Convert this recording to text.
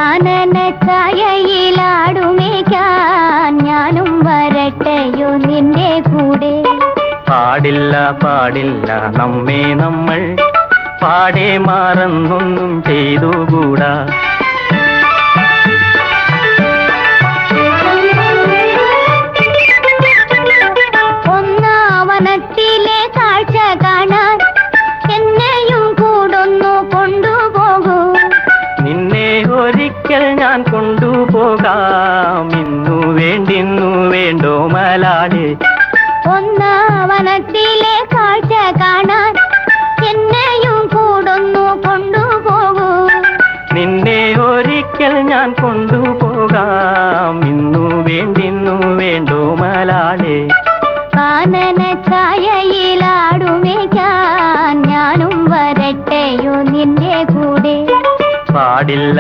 കാനന ഛായയിലാടുമേക്കാൻ ഞാനും വരട്ടെയോ നിന്റെ കൂടെ. പാടില്ല പാടില്ല നമ്മെ നമ്മൾ പാടെ മാറന്നൊന്നും ചെയ്തുകൂടാ. ഒന്നാവനത്തിലെ കാഴ്ച കാണാൻ എന്നെയും കൂടൊന്നു കൊണ്ടുപോകൂ. നിന്നെ ഒരിക്കൽ ഞാൻ കൊണ്ടുപോകാം. ഇന്നു വേണ്ടോ മലാളെ. ഒന്നാവനത്തിലെ കാഴ്ച കാണാൻ എന്നെയും കൂടൊന്നു കൊണ്ടുപോകൂ. നിന്നെ ഒരിക്കൽ ഞാൻ കൊണ്ടുപോകാം. ഇന്നു വേണ്ടോ മലാളെ. കാനന ഛായയിലാടുമേക്കാൻ ഞാനും വരട്ടെയോ നിന്റെ കൂടെ. പാടില്ല